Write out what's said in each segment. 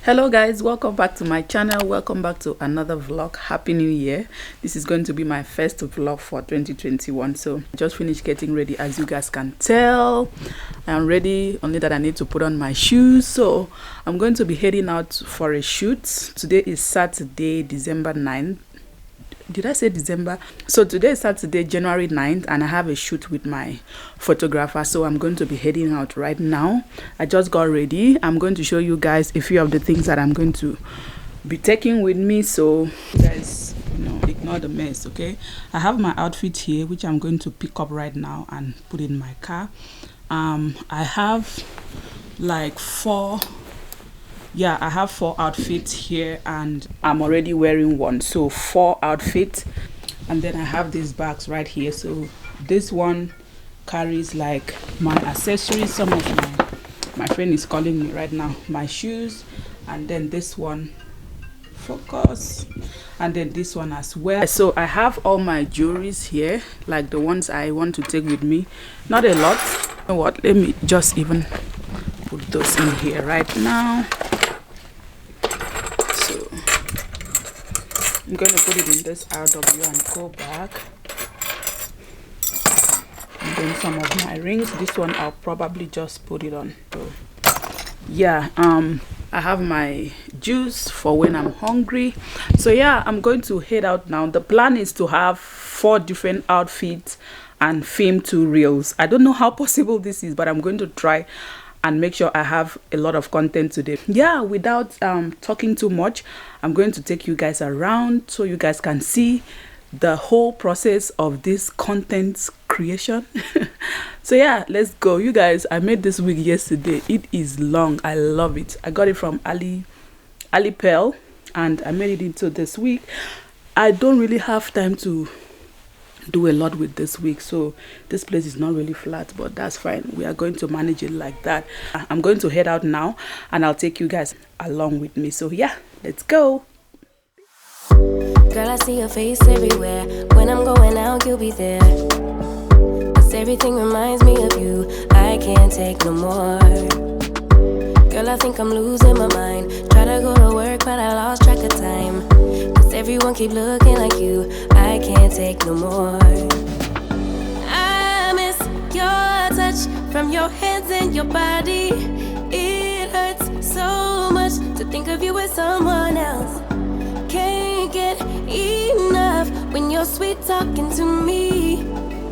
Hello guys, welcome back to my channel. Welcome back to another vlog. Happy New Year. This is going to be my first vlog for 2021. So I just finished getting ready. As you guys can tell, I'm ready, only that I need to put on my shoes. So I'm going to be heading out for a shoot. Today is Saturday, December 9th. Did I say December? So today is Saturday, January 9th, and I have a shoot with my photographer. So I'm going to be heading out right now. I just got ready. I'm going to show you guys a few of the things that I'm going to be taking with me. So you guys, ignore the mess, okay? I have my outfit here, which I'm going to pick up right now and put in my car. I have like I have 4 outfits here and I'm already wearing one, so 4 outfits. And then I have these bags right here. So this one carries like my accessories, some of my friend is calling me right now, my shoes, and then this one, focus, and then this one as well. So I have all my jewelries here, like the ones I want to take with me. Not a lot. You know what, let me just even put those in here right now. I'm going to put it in this RW and go back. And then some of my rings. This one I'll probably just put it on. So yeah, I have my juice for when I'm hungry. So yeah, I'm going to head out now. The plan is to have 4 different outfits and film 2 reels. I don't know how possible this is, but I'm going to try and make sure I have a lot of content today. Yeah, without talking too much, I'm going to take you guys around so you guys can see the whole process of this content creation. So yeah, let's go. You guys, I made this wig yesterday. It is long. I love it. I got it from Ali Pearl and I made it into this wig. I don't really have time to do a lot with this wig, so this place is not really flat, but that's fine. We are going to manage it like that. I'm going to head out now and I'll take you guys along with me. So yeah, let's go. Girl, I see your face everywhere. When I'm going out, you'll be there. 'Cause everything reminds me of you. I can't take no more. Girl, I think I'm losing my mind. Try to go to work, but I lost track of time. 'Cause everyone keep looking like you. I can't take no more. I miss your touch from your hands and your body. It hurts so much to think of you as someone else. Can't get enough when you're sweet talking to me.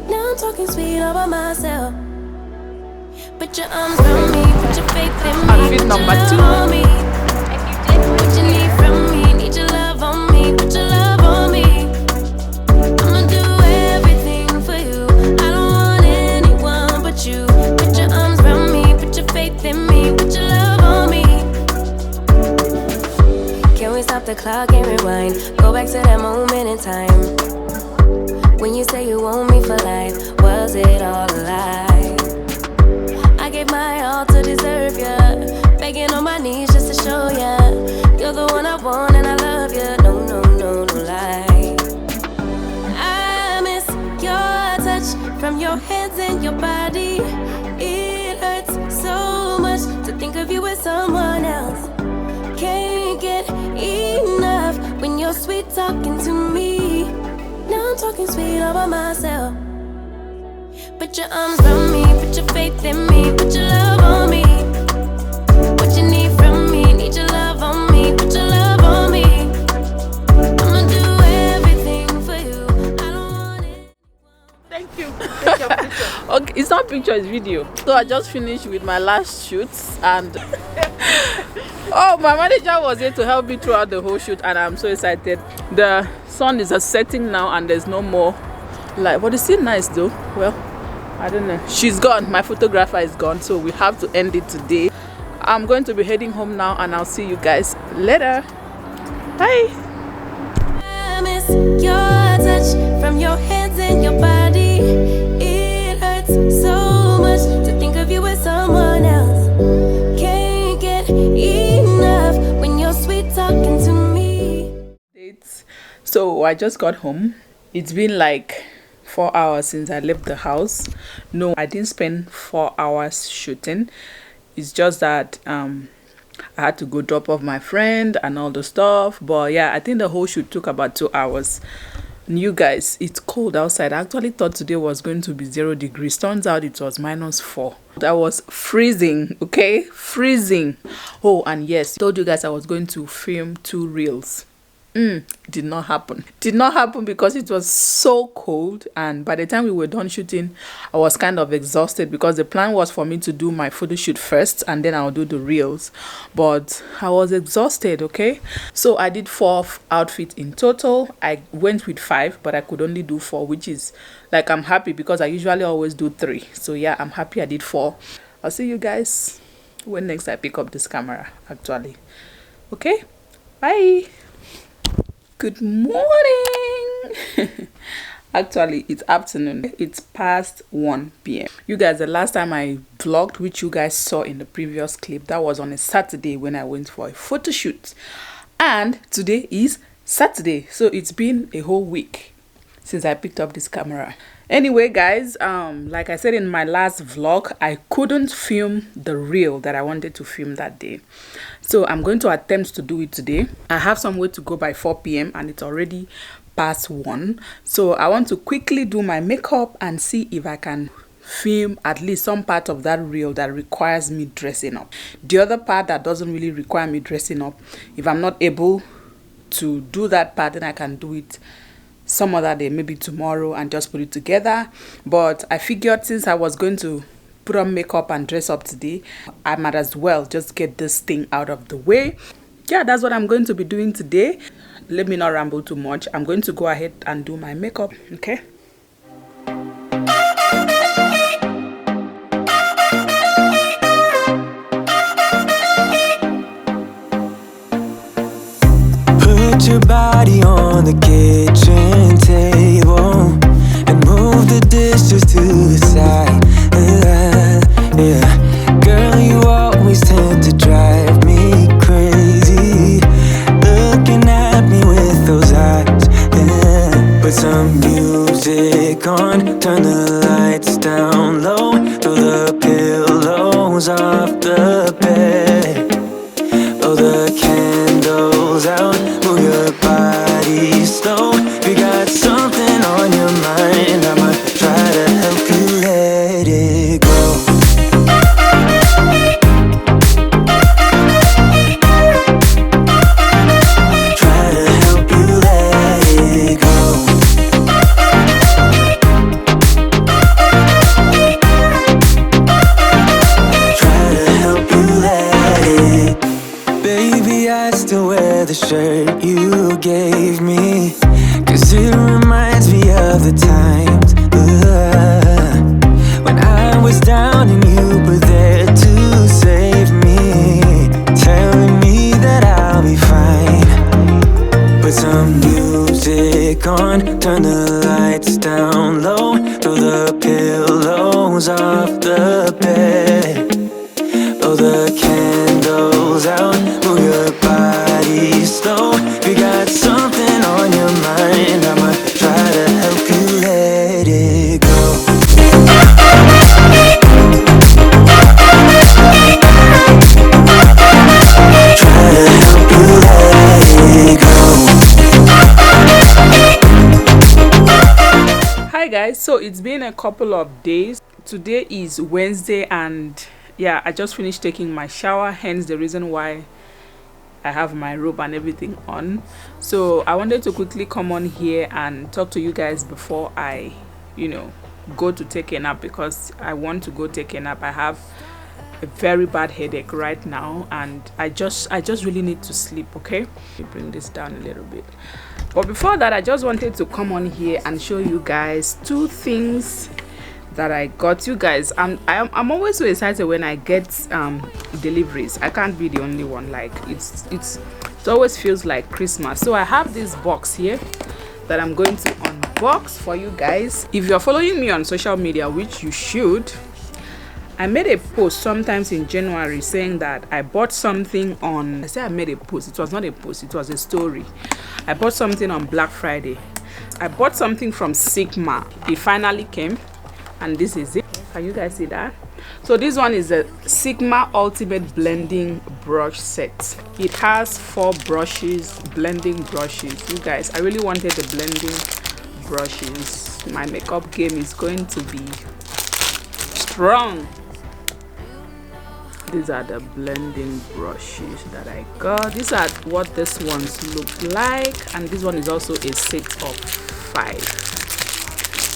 Now I'm talking sweet all by myself. Put your arms around me, put your faith in me, Outfit number 2. On me. What you need from me, need your love on me, put your love on me. I'ma do everything for you. I don't want anyone but you. Put your arms around me, put your faith in me, put your love on me. Can we stop the clock and rewind? Go back to that moment in time when you say you want me for life. Was it all a lie? I gave my all to deserve ya, begging on my knees just to show ya you're the one I want and I love ya. No, no, no, no lie. I miss your touch from your hands and your body. It hurts so much to think of you as someone else. Can't get enough when you're sweet talking to me. Now I'm talking sweet all by myself. Put your arms around me, put your faith in me, put your love on me. What you need from me, need your love on me, put your love on me. I'ma do everything for you. I don't want it. Thank you. Take your picture. Okay, it's not picture, it's video. So I just finished with my last shoot and oh, my manager was here to help me throughout the whole shoot and I'm so excited. The sun is setting now and there's no more light, but it's still nice though. Well, I don't know, she's gone, my photographer is gone, so we have to end it today. I'm going to be heading home now and I'll see you guys later. Bye. I miss your touch from your hands and your body. It hurts so much to think of you as someone else. Can't get enough when you're sweet talking to me. So I just got home. It's been like 4 hours since I left the house. No, I didn't spend 4 hours shooting. It's just that I had to go drop off my friend and all the stuff. But yeah, I think the whole shoot took about 2 hours. And you guys, it's cold outside. I actually thought today was going to be 0 degrees. Turns out it was -4. That was freezing, okay? Freezing. Oh, and yes, I told you guys I was going to film 2 reels. Did not happen. Did not happen because it was so cold, and by the time we were done shooting, I was kind of exhausted because the plan was for me to do my photo shoot first and then I'll do the reels, but I was exhausted, okay? So I did 4 outfits in total. I went with 5, but I could only do 4, which is like, I'm happy because I usually always do 3. So yeah, I'm happy I did 4. I'll see you guys when next I pick up this camera, actually. Okay, bye. Good morning. Actually, it's afternoon. It's past 1 p.m. You guys, the last time I vlogged, which you guys saw in the previous clip, that was on a Saturday when I went for a photo shoot. And today is Saturday, so it's been a whole week since I picked up this camera. Anyway, guys, like I said in my last vlog, I couldn't film the reel that I wanted to film that day. So I'm going to attempt to do it today. I have somewhere to go by 4 p.m. and it's already past 1. So I want to quickly do my makeup and see if I can film at least some part of that reel that requires me dressing up. The other part that doesn't really require me dressing up, if I'm not able to do that part, then I can do it some other day, maybe tomorrow, and just put it together. But I figured since I was going to put on makeup and dress up today, I might as well just get this thing out of the way. Yeah, that's what I'm going to be doing today. Let me not ramble too much. I'm going to go ahead and do my makeup, okay? Put your body on the kitchen table and move the dishes to the side. Yeah, girl, you always tend to drive me crazy, looking at me with those eyes. Yeah. Put some music on, turn the lights down low, throw the pillows off the bed, blow the candles out, move your body slow. If you got something on your mind, I'ma try to help you let it go. Try to help you let it go. Try to help you let it. Baby, I still wear the shirt you gave me, 'cause it reminds me of the times when I was down and you were there to save me, telling me that I'll be fine. Put some music on, turn the lights down low, throw the pillows off the bed, blow the candles out, move your body slow. If you got something on your mind, I'ma try to help you let it go. Try to help you let it go. Hi guys, so it's been a couple of days. Today is Wednesday, and yeah, I just finished taking my shower, hence the reason why I have my robe and everything on. So I wanted to quickly come on here and talk to you guys before I, go to take a nap, because I want to go take a nap. I have a very bad headache right now, and I just really need to sleep, okay? Let me bring this down a little bit. But before that, I just wanted to come on here and show you guys 2 things that I got. You guys, I'm always so excited when I get deliveries. I can't be the only one. Like it always feels like Christmas. So I have this box here that I'm going to unbox for you guys. If you're following me on social media, which you should, I made a post sometimes in January saying that I bought something on, I say I made a post, it was not a post, it was a story. I bought something on Black Friday. I bought something from Sigma. It finally came, and this is it. Can you guys see that? So this one is a Sigma Ultimate Blending Brush Set. It has 4 brushes, blending brushes. You guys, I really wanted the blending brushes. My makeup game is going to be strong. These are the blending brushes that I got. These are what these ones look like, and this one is also a set of 5.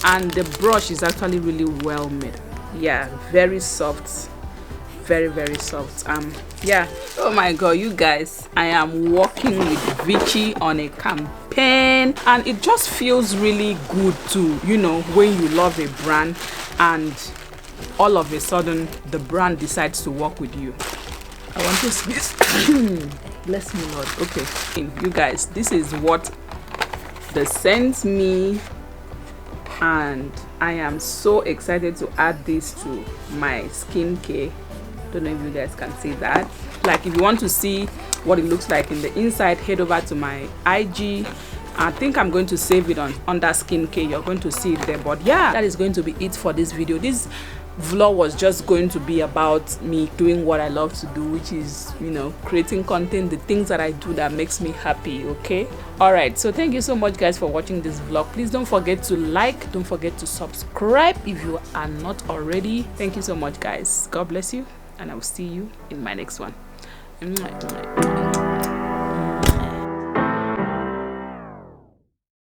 And the brush is actually really well made. Yeah, very soft, very soft. Yeah, oh my god, you guys, I am working with Vichy on a campaign, and it just feels really good to, you know, when you love a brand and all of a sudden the brand decides to work with you. I want to see this. Bless me, Lord. Okay, you guys, this is what they sent me, and I am so excited to add this to my skincare. Don't know if you guys can see that. Like, if you want to see what it looks like in the inside, head over to my IG. I think I'm going to save it on under skincare. You're going to see it there. But yeah, that is going to be it for this video. This vlog was just going to be about me doing what I love to do, which is, you know, creating content, the things that I do that makes me happy. Okay, all right, so thank you so much guys for watching this vlog. Please don't forget to like, don't forget to subscribe if you are not already. Thank you so much guys. God bless you, and I will see you in my next one.